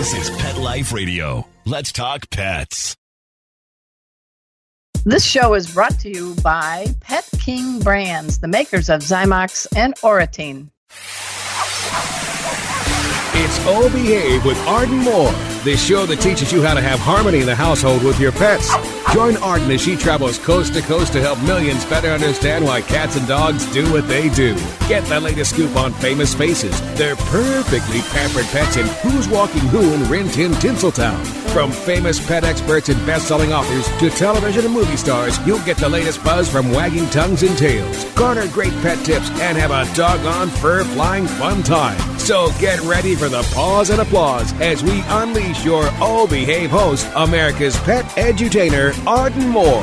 This is Pet Life Radio. Let's talk pets. This show is brought to you by Pet King Brands, the makers of Zymox and Oratine. It's Oh Behave with Arden Moore, the show that teaches you how to have harmony in the household with your pets. Join Arden as she travels coast to coast to help millions better understand why cats and dogs do what they do. Get the latest scoop on famous faces, their perfectly pampered pets, and who's walking who in Rin Tin Tinseltown. From famous pet experts and best-selling authors to television and movie stars, you'll get the latest buzz from wagging tongues and tails. Garner great pet tips and have a doggone fur-flying fun time. So get ready for the pause and applause as we unleash your Oh Behave host, America's pet edutainer, Arden Moore.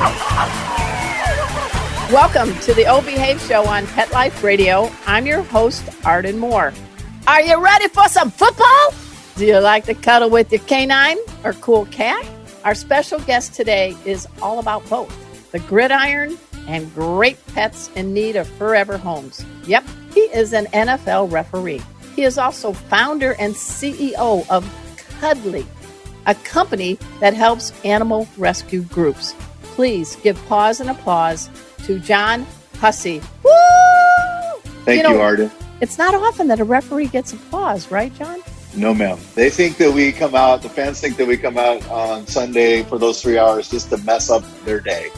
Welcome to the Oh Behave show on Pet Life Radio. I'm your host, Arden Moore. Are you ready for some football? Do you like to cuddle with your canine or cool cat? Our special guest today is all about both, the gridiron and great pets in need of forever homes. Yep, he is an NFL referee. He is also founder and CEO of Cuddly, a company that helps animal rescue groups. Please give pause and applause to John Hussey. Woo! Thank you, Arden. It's not often that a referee gets applause, right, John? No, ma'am. They think that we come out, the fans think that we come out on Sunday for those 3 hours just to mess up their day.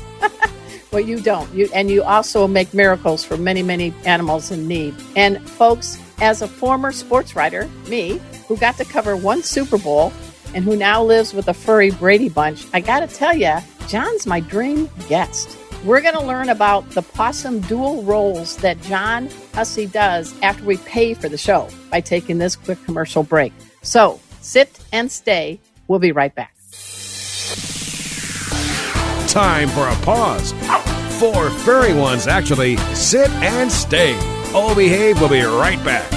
Well, you don't. You also make miracles for many, many animals in need. And folks, as a former sports writer, me, who got to cover one Super Bowl and who now lives with a furry Brady Bunch, I got to tell you, John's my dream guest. We're going to learn about the possum dual roles that John Hussey does after we pay for the show by taking this quick commercial break. So sit and stay. We'll be right back. Time for a pause. 4 furry ones, actually. Sit and stay. Oh Behave will be right back.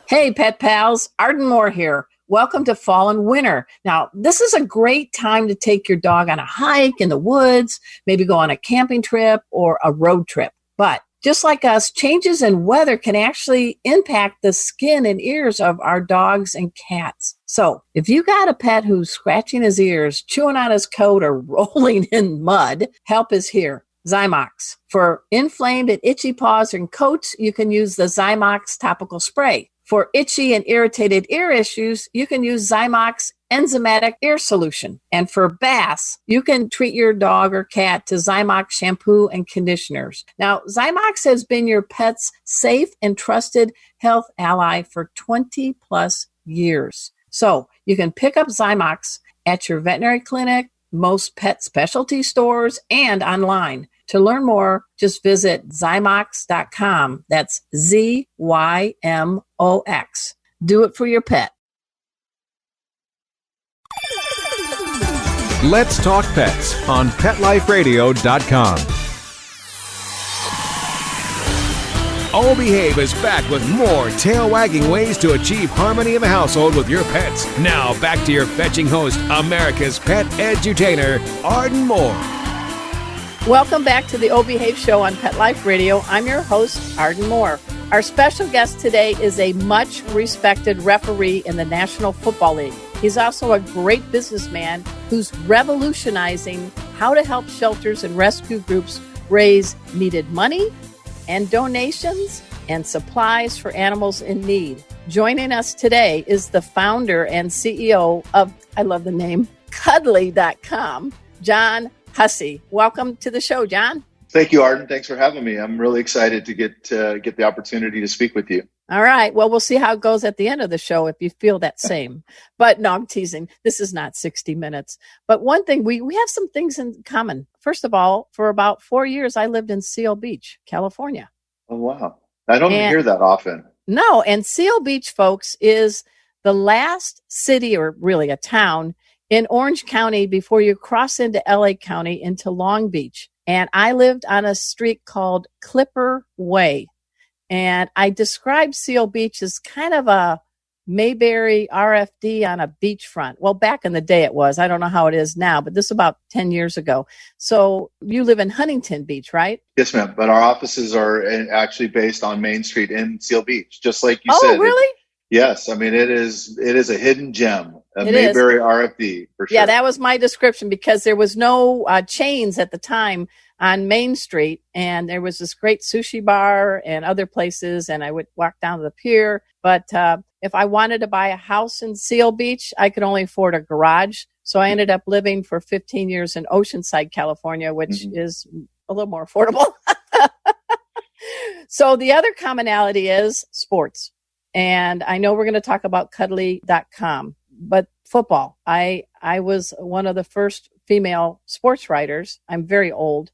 Hey, pet pals. Arden Moore here. Welcome to fall and winter. Now, this is a great time to take your dog on a hike in the woods, maybe go on a camping trip or a road trip. But just like us, changes in weather can actually impact the skin and ears of our dogs and cats. So if you got a pet who's scratching his ears, chewing on his coat, or rolling in mud, help is here. Zymox. For inflamed and itchy paws and coats, you can use the Zymox topical spray. For itchy and irritated ear issues, you can use Zymox enzymatic ear solution. And for baths, you can treat your dog or cat to Zymox shampoo and conditioners. Now, Zymox has been your pet's safe and trusted health ally for 20 plus years. So you can pick up Zymox at your veterinary clinic, most pet specialty stores, and online. To learn more, just visit Zymox.com. That's ZYMOX. Do it for your pet. Let's talk pets on PetLifeRadio.com. Oh Behave is back with more tail-wagging ways to achieve harmony in the household with your pets. Now back to your fetching host, America's pet edutainer, Arden Moore. Welcome back to the Oh Behave show on Pet Life Radio. I'm your host, Arden Moore. Our special guest today is a much-respected referee in the National Football League. He's also a great businessman who's revolutionizing how to help shelters and rescue groups raise needed money and donations and supplies for animals in need. Joining us today is the founder and CEO of, I love the name, Cuddly.com, John Hussey. Welcome to the show, John. Thank you, Arden. Thanks for having me. I'm really excited to get the opportunity to speak with you. All right. Well, we'll see how it goes at the end of the show if you feel that same. But no, I'm teasing. This is not 60 minutes. But one thing, we have some things in common. First of all, for about 4 years, I lived in Seal Beach, California. Oh, wow. I don't hear that often. No. And Seal Beach, folks, is the last city, or really a town, in Orange County before you cross into LA County into Long Beach. And I lived on a street called Clipper Way. And I described Seal Beach as kind of a Mayberry RFD on a beachfront. Well, back in the day it was. I don't know how it is now, but this is about 10 years ago. So you live in Huntington Beach, right? Yes, ma'am. But our offices are actually based on Main Street in Seal Beach, just like you said. Oh, really? Yes, I mean it is a hidden gem, a It is. Mayberry RFD for sure. Yeah, that was my description because there was no chains at the time on Main Street, and there was this great sushi bar and other places, and I would walk down to the pier. But if I wanted to buy a house in Seal Beach, I could only afford a garage. So I ended up living for 15 years in Oceanside, California, which is a little more affordable. So the other commonality is sports. And I know we're going to talk about cuddly.com, but football. I was one of the first female sports writers. I'm very old.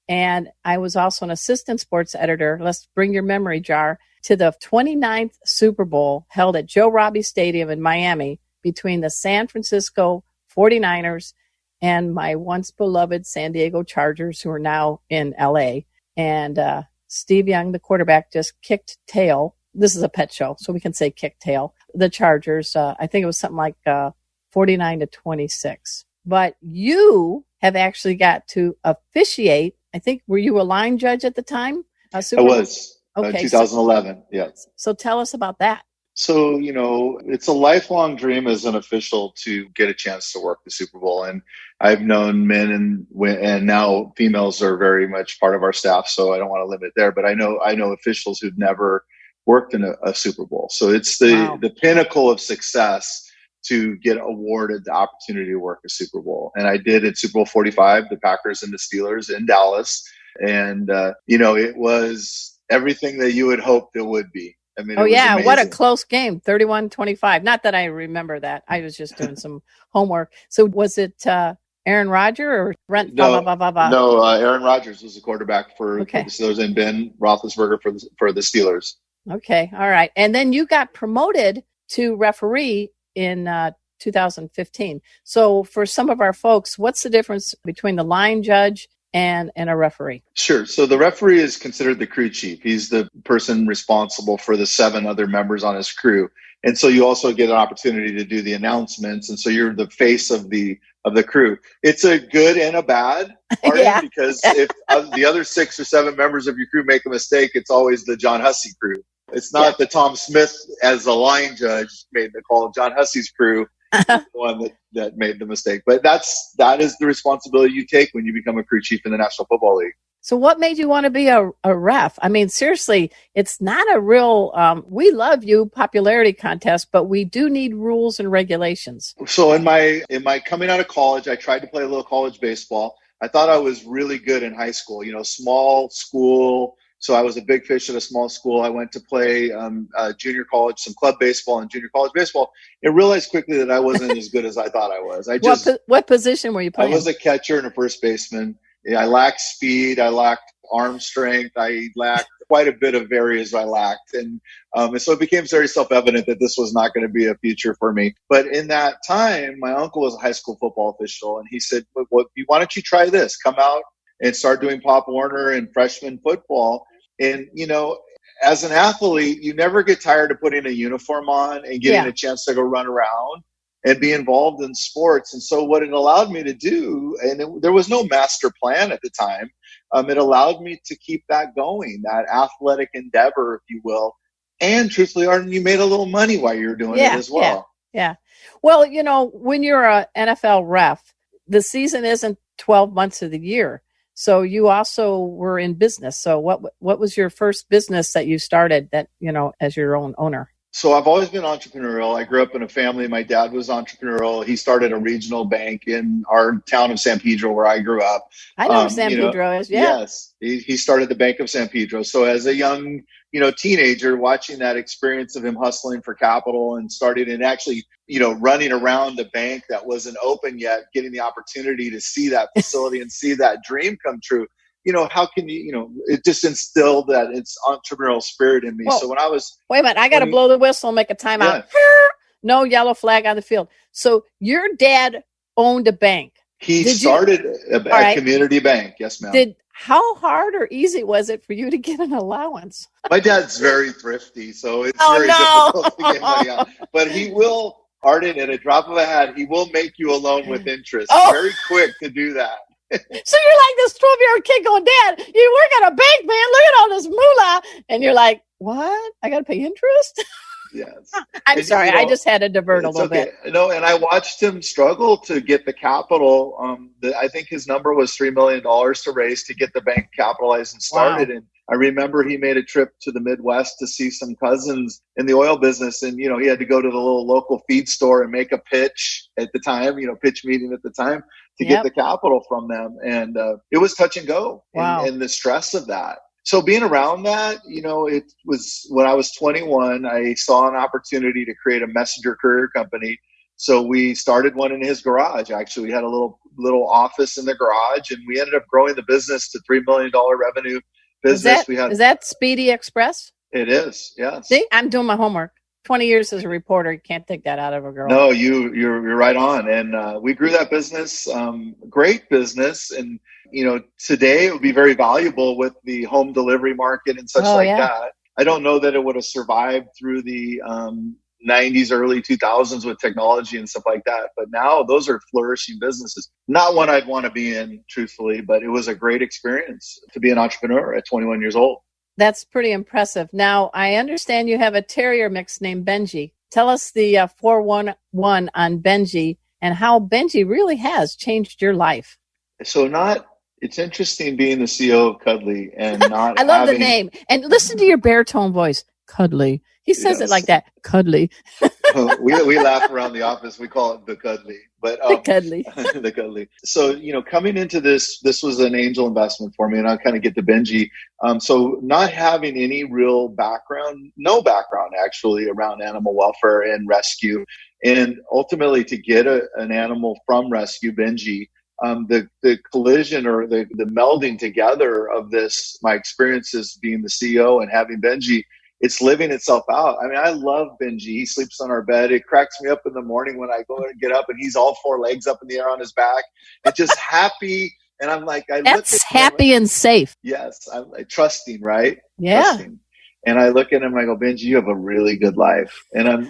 And I was also an assistant sports editor. Let's bring your memory jar to the 29th Super Bowl held at Joe Robbie Stadium in Miami between the San Francisco 49ers and my once beloved San Diego Chargers, who are now in LA. And Steve Young, the quarterback, just kicked tail. This is a pet show, so we can say kick tail. The Chargers, I think it was something like 49-26. But you have actually got to officiate. I think, were you a line judge at the time? I was. Okay. 2011, yes. So tell us about that. So, it's a lifelong dream as an official to get a chance to work the Super Bowl. And I've known men and now females are very much part of our staff, so I don't want to limit there. But I know officials who've never worked in a Super Bowl. So it's the pinnacle of success to get awarded the opportunity to work a Super Bowl. And I did at Super Bowl 45, the Packers and the Steelers in Dallas. And, it was everything that you had hoped it would be. I mean, oh, yeah. What a close game. 31-25. Not that I remember that. I was just doing some homework. So was it Aaron Rodgers or Brent? No, Aaron Rodgers was the quarterback for the Steelers and Ben Roethlisberger for the Steelers. Okay. All right. And then you got promoted to referee in 2015. So for some of our folks, what's the difference between the line judge and a referee? Sure. So the referee is considered the crew chief. He's the person responsible for the 7 other members on his crew. And so you also get an opportunity to do the announcements. And so you're the face of the crew. It's a good and a bad part because if the other 6 or 7 members of your crew make a mistake, it's always the John Hussey crew. It's not the Tom Smith as a line judge made the call. John Hussey's crew is the one that made the mistake. But that is the responsibility you take when you become a crew chief in the National Football League. So what made you want to be a ref? I mean, seriously, it's not a real, we love you popularity contest, but we do need rules and regulations. So in my coming out of college, I tried to play a little college baseball. I thought I was really good in high school, small school. So I was a big fish at a small school. I went to play junior college, some club baseball and junior college baseball, and realized quickly that I wasn't as good as I thought I was. What position were you playing? I was a catcher and a first baseman. I lacked speed. I lacked arm strength. I lacked quite a bit of areas I lacked. And so it became very self-evident that this was not going to be a future for me. But in that time, my uncle was a high school football official, and he said, why don't you try this? Come out and start doing Pop Warner and freshman football. And, as an athlete, you never get tired of putting a uniform on and getting a chance to go run around and be involved in sports. And so what it allowed me to do, and there was no master plan at the time, it allowed me to keep that going, that athletic endeavor, if you will. And truthfully, Arden, you made a little money while you were doing it as well. Yeah. Well, when you're an NFL ref, the season isn't 12 months of the year. So you also were in business. So what was your first business that you started that, as your own owner? So I've always been entrepreneurial. I grew up in a family. My dad was entrepreneurial. He started a regional bank in our town of San Pedro where I grew up. I know San Pedro is, Yes. He started the Bank of San Pedro. So as a young, teenager, watching that experience of him hustling for capital and starting and actually, running around the bank that wasn't open yet, getting the opportunity to see that facility and see that dream come true. How can it just instilled that it's entrepreneurial spirit in me. Whoa. So when I was... Wait a minute, I got to blow the whistle and make a timeout. Yeah. No yellow flag on the field. So your dad owned a bank. He started a community bank. Yes, ma'am. How hard or easy was it for you to get an allowance? My dad's very thrifty, so it's difficult to get money out. But he will, Arden, at a drop of a hat, he will make you a loan with interest. Very quick to do that. So you're like this 12-year-old kid going, Dad, you work at a bank, man. Look at all this moolah. And you're like, what? I got to pay interest? Yes. I'm And, sorry. I just had to divert a it's little okay. bit. No, and I watched him struggle to get the capital. I think his number was $3 million to raise to get the bank capitalized and started. Wow. And I remember he made a trip to the Midwest to see some cousins in the oil business. And, he had to go to the little local feed store and make a pitch at the time, pitch meeting at the time to get the capital from them. And it was touch and go. Wow. And the stress of that. So being around that, it was when I was 21, I saw an opportunity to create a messenger courier company. So we started one in his garage. Actually, we had a little office in the garage, and we ended up growing the business to $3 million revenue business. Is that Speedy Express? It is, yes. See, I'm doing my homework. 20 years as a reporter, you can't take that out of a girl. No, you're right on. And we grew that business, great business. And, today it would be very valuable with the home delivery market and such that. I don't know that it would have survived through the 90s, early 2000s with technology and stuff like that. But now those are flourishing businesses. Not one I'd want to be in, truthfully, but it was a great experience to be an entrepreneur at 21 years old. That's pretty impressive. Now, I understand you have a terrier mix named Benji. Tell us the 411 on Benji and how Benji really has changed your life. So it's interesting being the CEO of Cuddly and not I love the name. And listen to your baritone voice, Cuddly. He says it like that, Cuddly. we laugh around the office. We call it the Cuddly. But the Cuddly. The Cuddly. So, coming into this was an angel investment for me, and I'll kind of get to Benji. So not having any real background, no background actually around animal welfare and rescue, and ultimately to get an animal from rescue, Benji, the collision or the melding together of this, my experiences being the CEO and having Benji, it's living itself out. I mean, I love Benji. He sleeps on our bed. It cracks me up in the morning when I go and get up and he's all four legs up in the air on his back and just happy. And I'm like, that's happy and safe. Yes. I'm like, trusting, right? Yeah. Trusting. And I look at him and I go, Benji, you have a really good life. And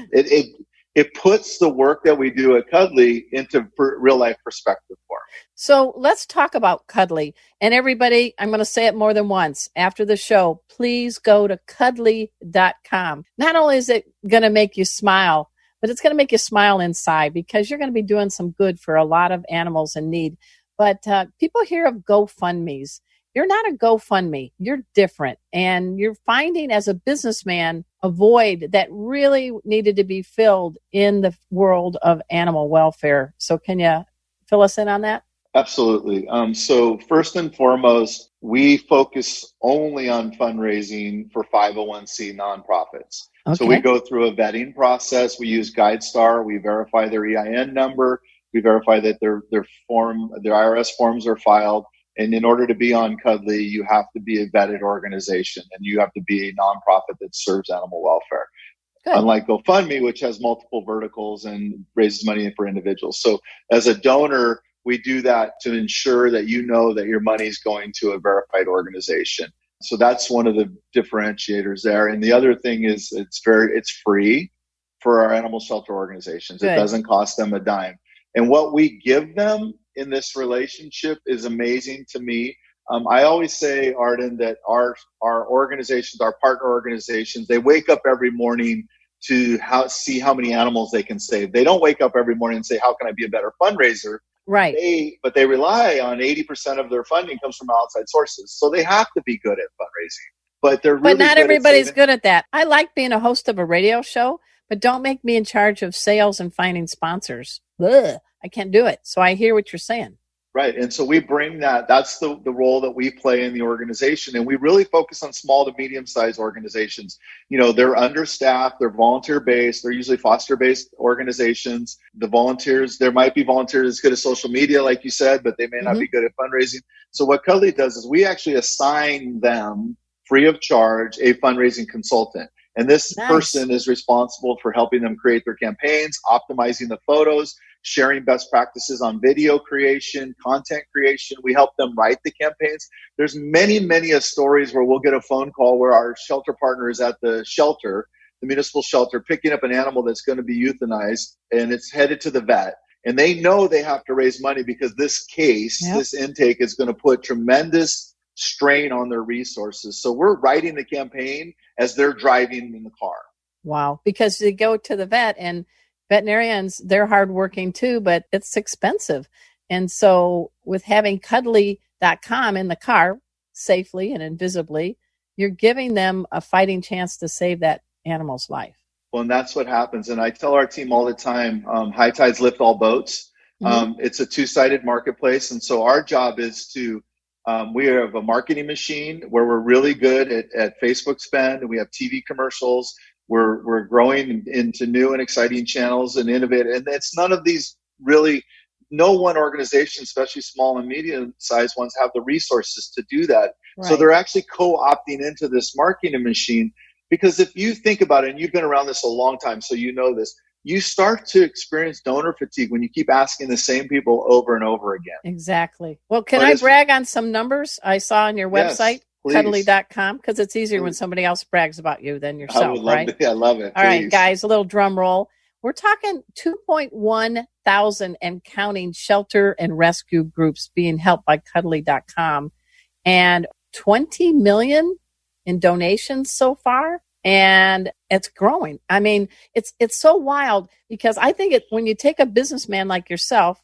it puts the work that we do at Cuddly into real life perspective for me. So let's talk about Cuddly. And everybody, I'm going to say it more than once after the show, please go to cuddly.com. Not only is it going to make you smile, but it's going to make you smile inside because you're going to be doing some good for a lot of animals in need. But people hear of GoFundMes. You're not a GoFundMe. You're different. And you're finding as a businessman a void that really needed to be filled in the world of animal welfare. So can you fill us in on that? Absolutely. So first and foremost, we focus only on fundraising for 501c nonprofits. Okay. So we go through a vetting process. We use GuideStar. We verify their EIN number. We verify that their IRS forms are filed. And in order to be on Cuddly, you have to be a vetted organization and you have to be a nonprofit that serves animal welfare. Good. Unlike GoFundMe, which has multiple verticals and raises money for individuals. So as a donor, we do that to ensure that you know that your money is going to a verified organization. So that's one of the differentiators there. And the other thing is it's free for our animal shelter organizations. Good. It doesn't cost them a dime. And what we give them in this relationship is amazing to me. I always say, Arden, that our organizations, our partner organizations, they wake up every morning to see how many animals they can save. They don't wake up every morning and say, how can I be a better fundraiser? Right. But they rely on 80% of their funding comes from outside sources. So they have to be good at fundraising. But not everybody's good at that. I like being a host of a radio show, but don't make me in charge of sales and finding sponsors. Ugh, I can't do it. So I hear what you're saying. Right. And so we bring that's the role that we play in the organization. And we really focus on small to medium-sized organizations. They're understaffed, they're volunteer-based, they're usually foster-based organizations. The volunteers, there might be volunteers good at social media, like you said, but they may not be good at fundraising. So what Cuddly does is we actually assign them free of charge a fundraising consultant. And this person is responsible for helping them create their campaigns, optimizing the photos, sharing best practices on video creation, content creation. We help them write the campaigns. There's many, many stories where we'll get a phone call where our shelter partner is at the shelter, the municipal shelter, picking up an animal that's going to be euthanized, and it's headed to the vet. And they know they have to raise money because this case, this intake is going to put tremendous strain on their resources. So we're writing the campaign as they're driving in the car. Wow. Because they go to the vet, and veterinarians, they're hardworking too, but it's expensive. And so with having cuddly.com in the car safely and invisibly, you're giving them a fighting chance to save that animal's life. Well, and that's what happens. And I tell our team all the time, high tides lift all boats. It's a two-sided marketplace. And so our job is to, we have a marketing machine where we're really good at Facebook spend, and we have TV commercials. We're growing into new and exciting channels and innovate. And it's none of these really, no one organization, especially small and medium-sized ones, have the resources to do that. Right. So they're actually co-opting into this marketing machine. Because if you think about it, and you've been around this a long time, so you know this, you start to experience donor fatigue when you keep asking the same people over and over again. Exactly. Well, can I brag on some numbers I saw on your website, cuddly.com? Because it's easier when somebody else brags about you than yourself, I would love right? I love it. All right, guys, a little drum roll. We're talking 2.1 thousand and counting shelter and rescue groups being helped by cuddly.com, and 20 million in donations so far, and it's growing. I mean, it's so wild, because I think when you take a businessman like yourself,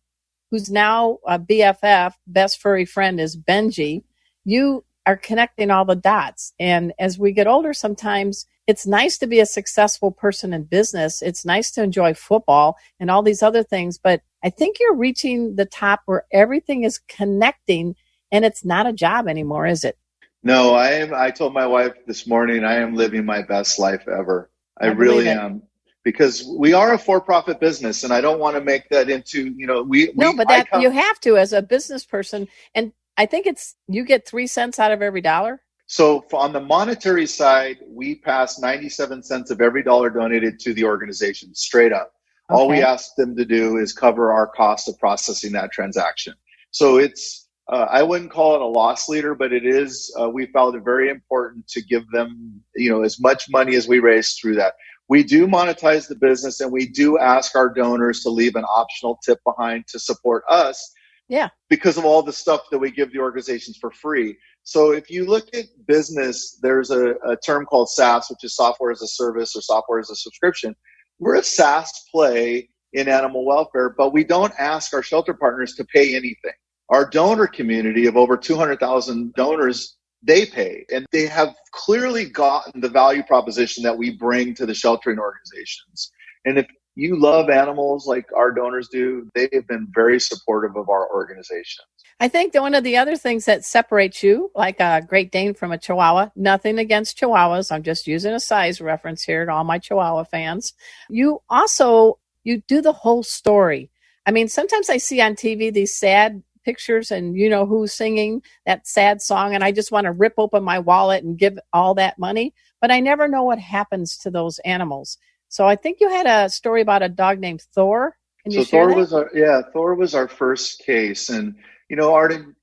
who's now a BFF, best furry friend is Benji, you are connecting all the dots. And as we get older, sometimes it's nice to be a successful person in business. It's nice to enjoy football and all these other things, but I think you're reaching the top where everything is connecting, and it's not a job anymore, is it? No, I told my wife this morning, I am living my best life ever. I really am. Because we are a for-profit business, and I don't want to make that into, you have to as a business person. And I think you get 3 cents out of every dollar. So on the monetary side, we pass 97 cents of every dollar donated to the organization, straight up. Okay. All we ask them to do is cover our cost of processing that transaction. So it's, I wouldn't call it a loss leader, but it is, we felt it very important to give them, as much money as we raise through that. We do monetize the business, and we do ask our donors to leave an optional tip behind to support us. Yeah. Because of all the stuff that we give the organizations for free. So if you look at business, there's a term called SaaS, which is software as a service or software as a subscription. We're a SaaS play in animal welfare, but we don't ask our shelter partners to pay anything. Our donor community of over 200,000 donors, they pay, and they have clearly gotten the value proposition that we bring to the sheltering organizations. And if you love animals like our donors do, they have been very supportive of our organization. I think that one of the other things that separates you, like a Great Dane from a Chihuahua, nothing against Chihuahuas, I'm just using a size reference here to all my Chihuahua fans. You do the whole story. I mean, sometimes I see on TV these sad pictures and who's singing that sad song, and I just want to rip open my wallet and give all that money, but I never know what happens to those animals. So I think you had a story about a dog named Thor. Can you share that? Thor was our first case. And, Arden,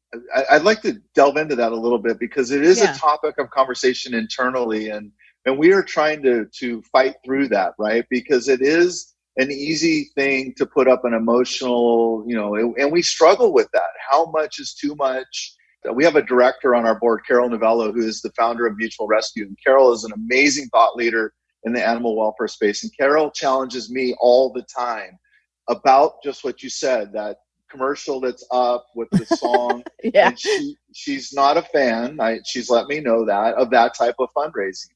I'd like to delve into that a little bit, because it is a topic of conversation internally. And we are trying to fight through that, right? Because it is an easy thing to put up an emotional, and we struggle with that. How much is too much? We have a director on our board, Carol Novello, who is the founder of Mutual Rescue. And Carol is an amazing thought leader in the animal welfare space. And Carol challenges me all the time about just what you said, that commercial that's up with the song. Yeah. And she's not a fan. She's let me know that, of that type of fundraising.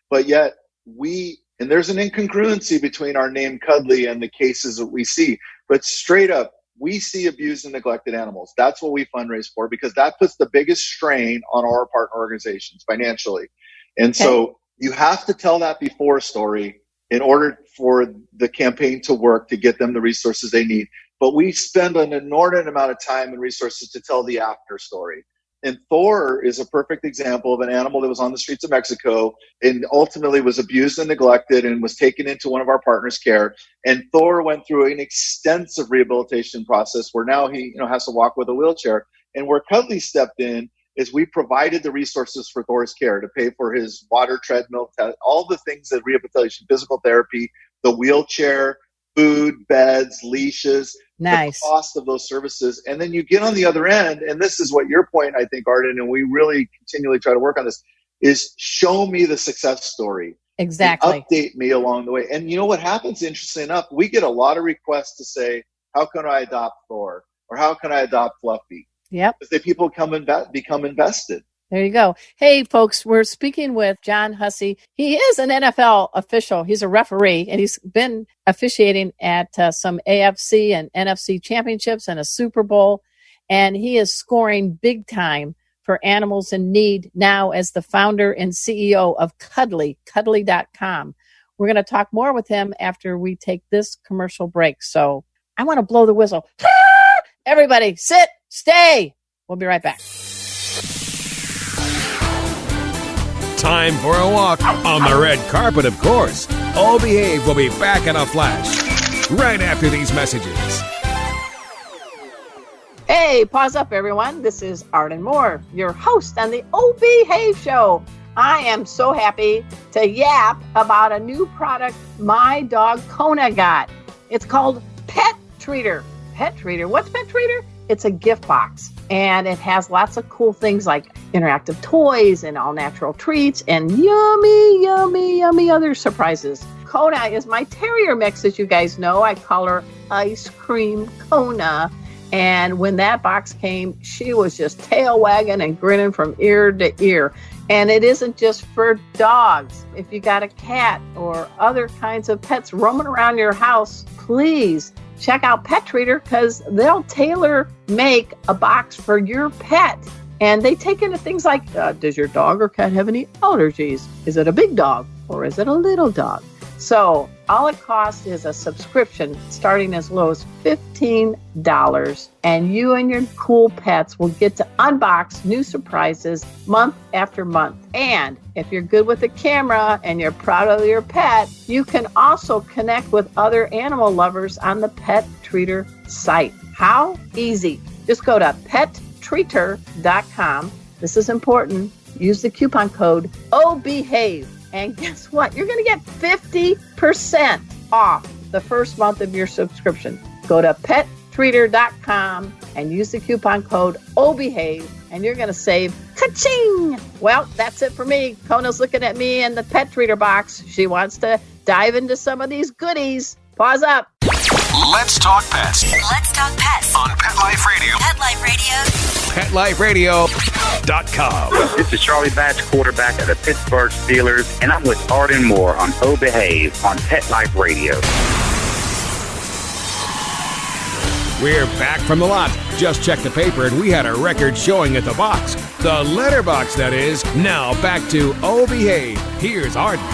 But yet and there's an incongruency between our name Cuddly and the cases that we see. But straight up, we see abused and neglected animals. That's what we fundraise for, because that puts the biggest strain on our partner organizations financially. And so you have to tell that before story in order for the campaign to work, to get them the resources they need. But we spend an inordinate amount of time and resources to tell the after story. And Thor is a perfect example of an animal that was on the streets of Mexico and ultimately was abused and neglected and was taken into one of our partners' care. And Thor went through an extensive rehabilitation process where now he has to walk with a wheelchair. And where Cuddly stepped in is we provided the resources for Thor's care to pay for his water treadmill, all the things that rehabilitation, physical therapy, the wheelchair, food, beds, leashes, nice. The cost of those services. And then you get on the other end, and this is what your point, I think, Arden, and we really continually try to work on this, is show me the success story. Exactly. And update me along the way. And you know what happens, interestingly enough, we get a lot of requests to say, how can I adopt Thor? Or how can I adopt Fluffy? Yep. Because people become invested. There you go. Hey, folks, we're speaking with John Hussey. He is an NFL official. He's a referee, and he's been officiating at some AFC and NFC championships and a Super Bowl. And he is scoring big time for animals in need now as the founder and CEO of Cuddly.com. We're going to talk more with him after we take this commercial break. So I want to blow the whistle. Everybody, sit, stay. We'll be right back. Time for a walk on the red carpet, of course. All Behave will be back in a flash right after these messages. Hey, pause up, everyone. This is Arden Moore, your host on the Oh Behave Show. I am so happy to yap about a new product my dog Kona got. It's called Pet Treater. Pet Treater? What's Pet Treater? It's a gift box, and it has lots of cool things like interactive toys and all natural treats and yummy, yummy, yummy other surprises. Kona is my terrier mix, as you guys know. I call her Ice Cream Kona. And when that box came, she was just tail wagging and grinning from ear to ear. And it isn't just for dogs. If you got a cat or other kinds of pets roaming around your house, please check out Pet Treater, because they'll tailor make a box for your pet. And they take into things like, does your dog or cat have any allergies? Is it a big dog or is it a little dog? So all it costs is a subscription starting as low as $15. And you and your cool pets will get to unbox new surprises month after month. And if you're good with the camera and you're proud of your pet, you can also connect with other animal lovers on the Pet Treater site. How easy. Just go to pettreater.com. This is important. Use the coupon code OBEHAVE. And guess what? You're going to get 50% off the first month of your subscription. Go to pettreater.com and use the coupon code OBEHAVE, and you're going to save ka-ching. Well, that's it for me. Kona's looking at me in the Pet Treater box. She wants to dive into some of these goodies. Pause up. Let's talk pets. Let's talk pets On Pet Life Radio. Pet Life Radio. PetLifeRadio.com. This is Charlie Batch, quarterback of the Pittsburgh Steelers, and I'm with Arden Moore on Oh Behave on Pet Life Radio. We're back from the lot. Just checked the paper and we had a record showing at the box. The letterbox, that is. Now back to Oh Behave. Here's Arden.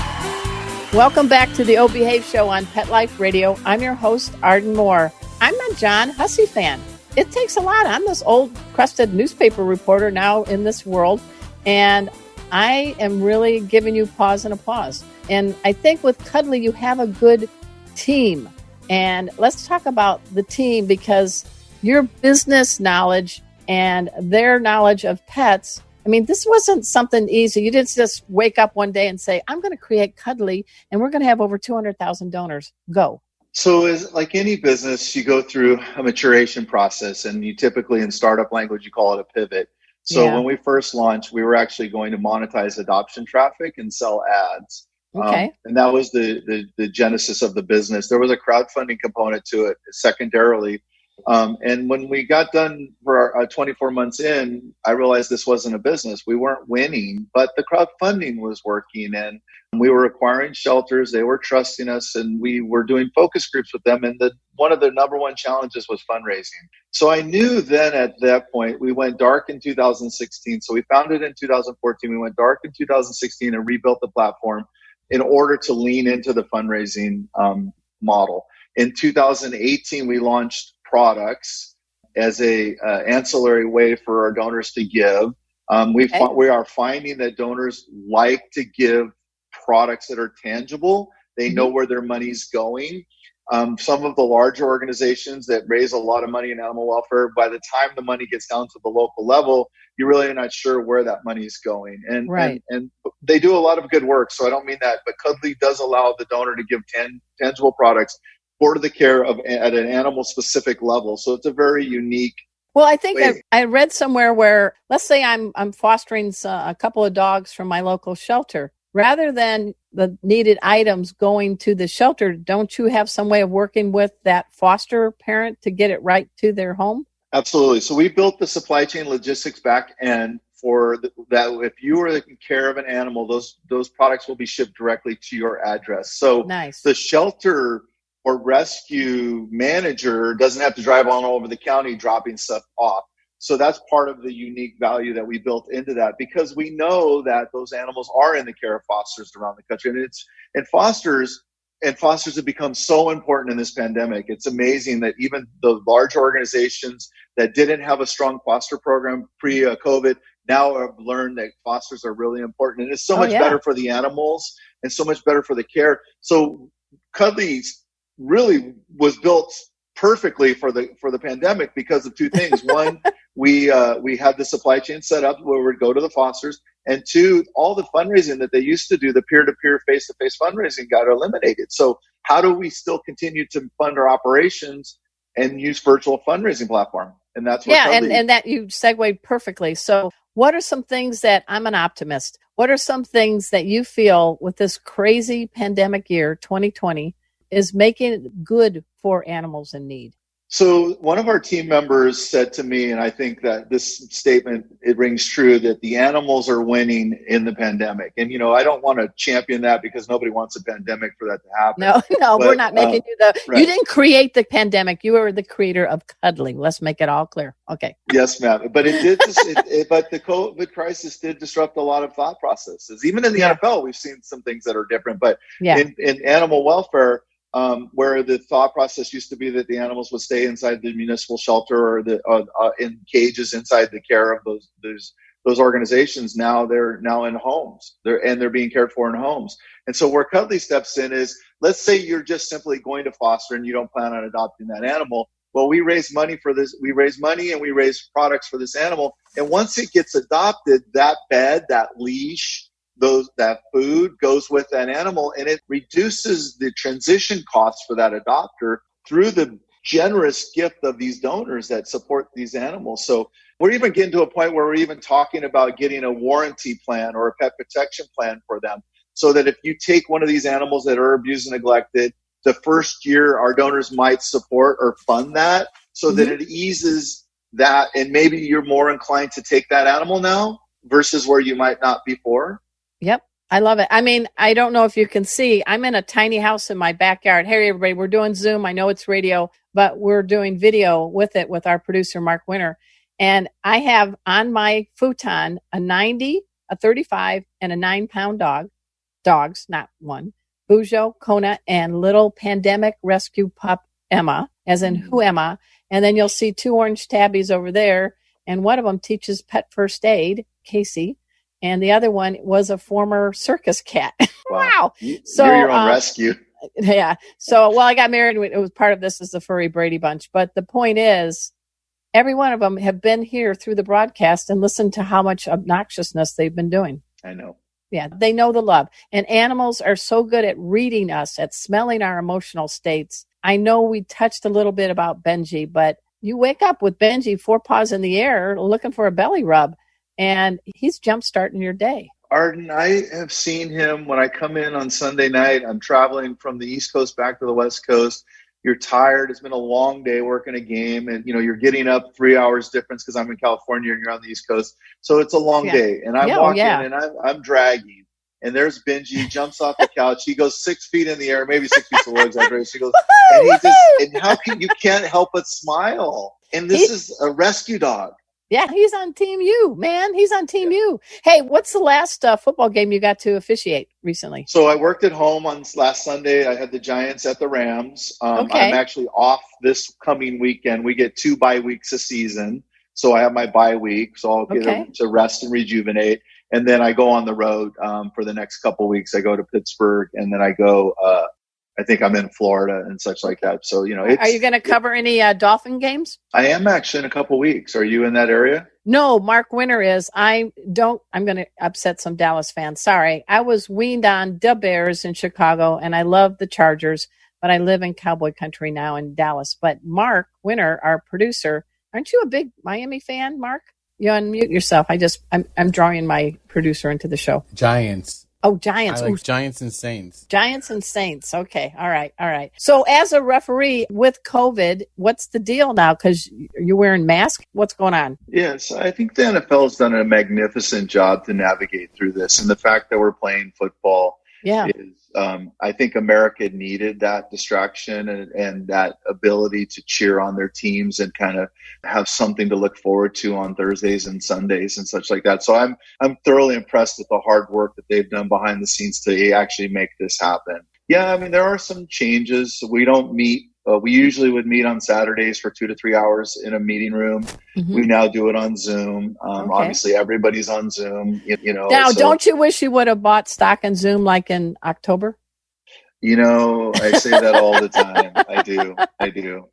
Welcome back to the Oh Behave Show on Pet Life Radio. I'm your host, Arden Moore. I'm a John Hussey fan. It takes a lot. I'm this old, crusted newspaper reporter now in this world, and I am really giving you pause and applause. And I think with Cuddly, you have a good team. And let's talk about the team, because your business knowledge and their knowledge of pets, I mean, this wasn't something easy. You didn't just wake up one day and say, I'm going to create Cuddly, and we're going to have over 200,000 donors. Go. So as like any business, you go through a maturation process, and you typically, in startup language, you call it a pivot. So when we first launched, we were actually going to monetize adoption traffic and sell ads. Okay. And that was the genesis of the business. There was a crowdfunding component to it secondarily. And when we got done for our 24 months in, I realized this wasn't a business. We weren't winning, but the crowdfunding was working, and we were acquiring shelters. They were trusting us, and we were doing focus groups with them. And one of the number one challenges was fundraising. So I knew then at that point, we went dark in 2016. So we founded in 2014. We went dark in 2016 and rebuilt the platform in order to lean into the fundraising model. In 2018, we launched products as a ancillary way for our donors to give. We are finding that donors like to give products that are tangible. They know where their money's going. Some of the larger organizations that raise a lot of money in animal welfare, by the time the money gets down to the local level, you're really not sure where that money is going. And they do a lot of good work, so I don't mean that, but Cuddly does allow the donor to give tangible products for the care of at an animal specific level. So it's a very unique. Well, I think I read somewhere where, let's say I'm fostering a couple of dogs from my local shelter. rather than the needed items going to the shelter, don't you have some way of working with that foster parent to get it right to their home? Absolutely. So we built the supply chain logistics back end for that. If you are taking care of an animal, those products will be shipped directly to your address. So nice. The shelter or rescue manager doesn't have to drive all over the county dropping stuff off. So that's part of the unique value that we built into that, because we know that those animals are in the care of fosters around the country, and fosters have become so important in this pandemic. It's amazing that even the large organizations that didn't have a strong foster program pre-COVID now have learned that fosters are really important, and it's so much better for the animals and so much better for the care. So Cuddly's really was built perfectly for the pandemic because of two things. One, we had the supply chain set up where we'd go to the fosters, and two, all the fundraising that they used to do, the peer-to-peer, face-to-face fundraising, got eliminated. So how do we still continue to fund our operations and use virtual fundraising platform? And that's what and that you segued perfectly. So what are some things that, I'm an optimist, what are some things that you feel with this crazy pandemic year, 2020, is making it good for animals in need? So one of our team members said to me, and I think that this statement, it rings true, that the animals are winning in the pandemic. And, I don't want to champion that because nobody wants a pandemic for that to happen. No, but, we're not making you right. You didn't create the pandemic. You were the creator of cuddling. Let's make it all clear. Okay. Yes, ma'am. But it did. But the COVID crisis did disrupt a lot of thought processes. Even in the NFL, we've seen some things that are different. But in animal welfare, where the thought process used to be that the animals would stay inside the municipal shelter or in cages inside the care of those organizations. Now they're in homes. They're being cared for in homes. And so where Cuddly steps in is, let's say you're just simply going to foster and you don't plan on adopting that animal. Well, we raise money for this. We raise money and we raise products for this animal. And once it gets adopted, that bed, that leash, that food goes with that animal, and it reduces the transition costs for that adopter through the generous gift of these donors that support these animals. So we're even getting to a point where we're even talking about getting a warranty plan or a pet protection plan for them, so that if you take one of these animals that are abused and neglected, the first year our donors might support or fund that, so that it eases that, and maybe you're more inclined to take that animal now versus where you might not before. Yep. I love it. I mean, I don't know if you can see, I'm in a tiny house in my backyard. Hey, everybody, we're doing Zoom. I know it's radio, but we're doing video with it with our producer, Mark Winter. And I have on my futon a 90, a 35, and a 9-pound dogs, not one, Bujo, Kona, and little pandemic rescue pup, Emma, as in who Emma. And then you'll see 2 orange tabbies over there. And one of them teaches pet first aid, Casey. And the other one was a former circus cat. Wow. So you're your own rescue. Yeah. So, I got married. It was part of this is the furry Brady Bunch. But the point is, every one of them have been here through the broadcast and listened to how much obnoxiousness they've been doing. I know. Yeah. They know the love. And animals are so good at reading us, at smelling our emotional states. I know we touched a little bit about Benji, but you wake up with Benji 4 paws in the air looking for a belly rub. And he's jump-starting your day. Arden, I have seen him when I come in on Sunday night. I'm traveling from the East Coast back to the West Coast. You're tired. It's been a long day working a game. And, you're getting up 3 hours difference because I'm in California and you're on the East Coast. So it's a long day. And I walk in and I'm dragging. And there's Benji. He jumps off the couch. He goes 6 feet in the air, maybe 6 feet below exaggeration. He goes, and how can you can't help but smile. And this is a rescue dog. Yeah, he's on Team U, man. He's on Team U. Hey, what's the last football game you got to officiate recently? So I worked at home on last Sunday. I had the Giants at the Rams. I'm actually off this coming weekend. We get 2 bye weeks a season. So I have my bye week. So I'll get to rest and rejuvenate. And then I go on the road for the next couple of weeks. I go to Pittsburgh, and then I go I think I'm in Florida and such like that. So, are you going to cover any Dolphin games? I am actually in a couple weeks. Are you in that area? No, Mark Winter is. I'm going to upset some Dallas fans. Sorry. I was weaned on the Bears in Chicago, and I love the Chargers, but I live in cowboy country now in Dallas. But Mark Winter, our producer, aren't you a big Miami fan, Mark? You unmute yourself. I'm drawing my producer into the show. Giants. Oh, Giants. I like Giants and Saints. Giants and Saints. Okay. All right. So as a referee with COVID, what's the deal now? Because you're wearing masks. What's going on? Yes, I think the NFL has done a magnificent job to navigate through this. And the fact that we're playing football is, I think America needed that distraction and that ability to cheer on their teams and kind of have something to look forward to on Thursdays and Sundays and such like that. So I'm thoroughly impressed with the hard work that they've done behind the scenes to actually make this happen. Yeah, I mean, there are some changes. We don't meet. We usually would meet on Saturdays for 2 to 3 hours in a meeting room. Mm-hmm. We now do it on Zoom. Obviously, everybody's on Zoom. Now, don't you wish you would have bought stock in Zoom like in October? I say that all the time. I do.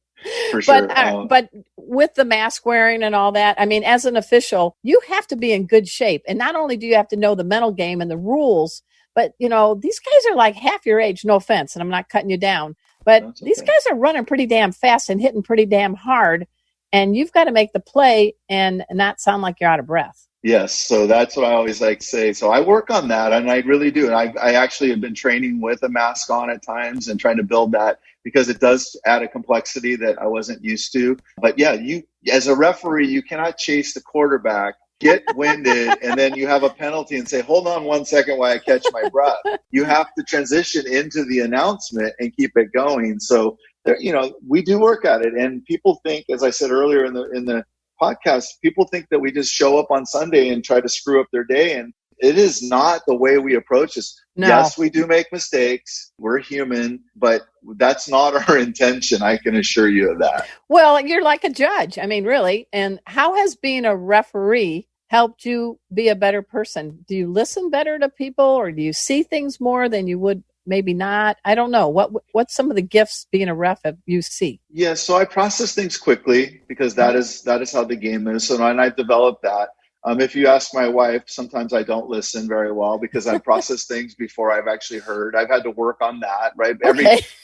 For sure. But with the mask wearing and all that, I mean, as an official, you have to be in good shape. And not only do you have to know the mental game and the rules, but, these guys are like half your age, no offense, and I'm not cutting you down. But these guys are running pretty damn fast and hitting pretty damn hard. And you've got to make the play and not sound like you're out of breath. Yes. So that's what I always like to say. So I work on that, and I really do. And I actually have been training with a mask on at times and trying to build that because it does add a complexity that I wasn't used to. But yeah, you as a referee, you cannot chase the quarterback, get winded, and then you have a penalty and say, hold on 1 second while I catch my breath. You have to transition into the announcement and keep it going. So, we do work at it. And people think, as I said earlier in the podcast, people think that we just show up on Sunday and try to screw up their day. And it is not the way we approach this. No. Yes, we do make mistakes. We're human, but that's not our intention. I can assure you of that. Well, you're like a judge. I mean, really. And how has being a referee helped you be a better person? Do you listen better to people, or do you see things more than you would maybe not? I don't know. What's some of the gifts being a ref you see? Yeah, so I process things quickly because that is how the game is. So and I've developed that. If you ask my wife, sometimes I don't listen very well because I process things before I've actually heard. I've had to work on that, right?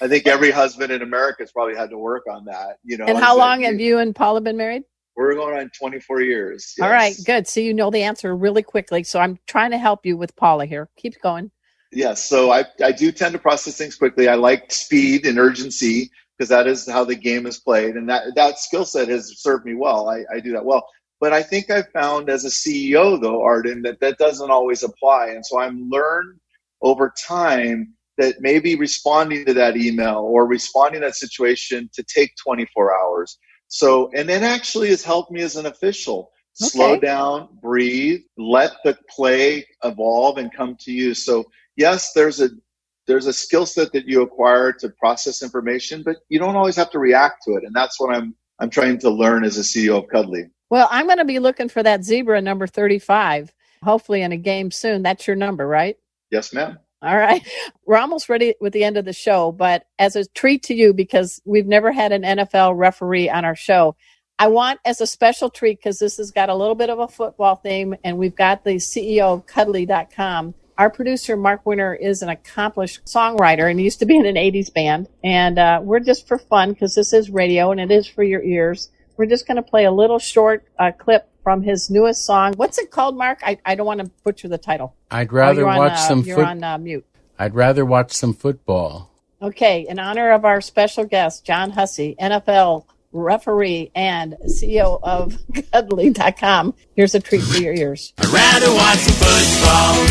I think every husband in America has probably had to work on that. And how long have you and Paula been married? We're going on 24 years. Yes. All right, good. So you know the answer really quickly. So I'm trying to help you with Paula here. Keep going. Yes, so I do tend to process things quickly. I like speed and urgency because that is how the game is played. And that skill set has served me well. I do that well. But I think I've found as a CEO, though, Arden, that doesn't always apply. And so I've learned over time that maybe responding to that email or responding to that situation to take 24 hours. So, and it actually has helped me as an official. Okay. Slow down, breathe, let the play evolve and come to you. So yes, there's a skill set that you acquire to process information, but you don't always have to react to it. And that's what I'm trying to learn as a CEO of Cuddly. Well, I'm going to be looking for that zebra number 35, hopefully in a game soon. That's your number, right? Yes, ma'am. All right. We're almost ready with the end of the show, but as a treat to you, because we've never had an NFL referee on our show, I want as a special treat, because this has got a little bit of a football theme, and we've got the CEO of Cuddly.com. Our producer, Mark Winter, is an accomplished songwriter and used to be in an 80s band. And we're just for fun, because this is radio and it is for your ears. We're just going to play a little short clip from his newest song. What's it called, Mark? I don't want to butcher the title. I'd rather watch some You're on mute. I'd rather watch some football. Okay. In honor of our special guest, John Hussey, NFL referee and CEO of Cuddly.com, here's a treat for your ears. I'd rather watch some football.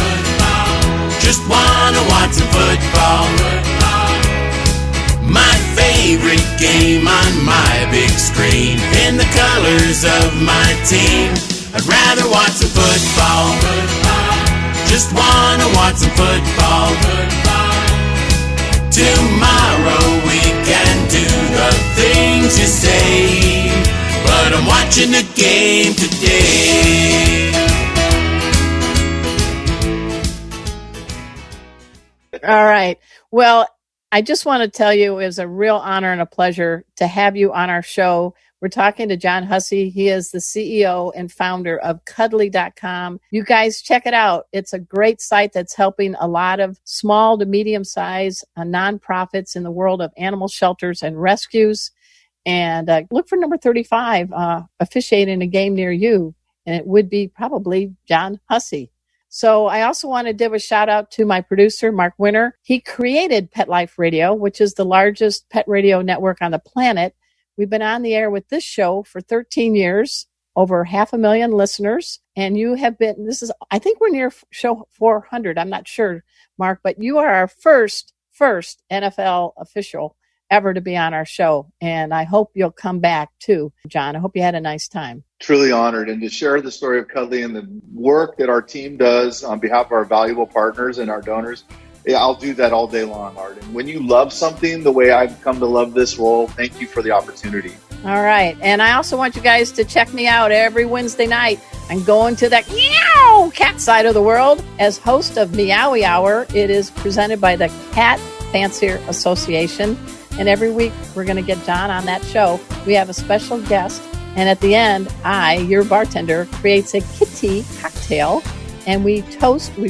Just wanna watch some football. My favorite game on my big screen, in the colors of my team. I'd rather watch some football. Just wanna watch some football. Tomorrow we can do the things you say, but I'm watching the game today. All right. Well, I just want to tell you it was a real honor and a pleasure to have you on our show. We're talking to John Hussey. He is the CEO and founder of Cuddly.com. You guys check it out. It's a great site that's helping a lot of small to medium-sized nonprofits in the world of animal shelters and rescues. And look for number 35, officiating a game near you. And it would be probably John Hussey. So I also want to give a shout out to my producer, Mark Winter. He created Pet Life Radio, which is the largest pet radio network on the planet. We've been on the air with this show for 13 years, over 500,000 listeners. And you have been, I think we're near show 400. I'm not sure, Mark, but you are our first NFL official ever to be on our show. And I hope you'll come back too, John. I hope you had a nice time. Truly honored. And to share the story of Cuddly and the work that our team does on behalf of our valuable partners and our donors, I'll do that all day long, Arden. When you love something the way I've come to love this role, thank you for the opportunity. All right. And I also want you guys to check me out every Wednesday night. I'm going to the meow cat side of the world as host of Meowie Hour. It is presented by the Cat Fancier Association. And every week we're going to get John on that show. We have a special guest. And at the end, I, your bartender, creates a kitty cocktail. And we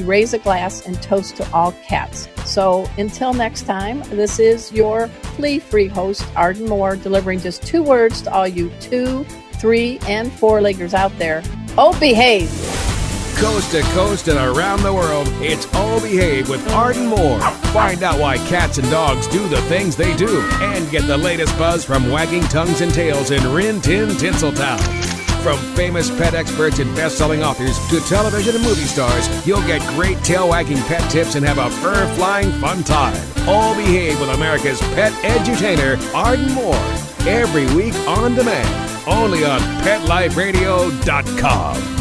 raise a glass and toast to all cats. So until next time, this is your flea-free host, Arden Moore, delivering just 2 words to all you 2, 3, and 4-leggers out there. Oh, behave. Coast to coast and around the world, it's Oh Behave with Arden Moore. Find out why cats and dogs do the things they do and get the latest buzz from wagging tongues and tails in Rin Tin Tinseltown. From famous pet experts and best-selling authors to television and movie stars, you'll get great tail-wagging pet tips and have a fur-flying fun time. All Behave with America's pet edutainer, Arden Moore. Every week on demand, only on PetLifeRadio.com.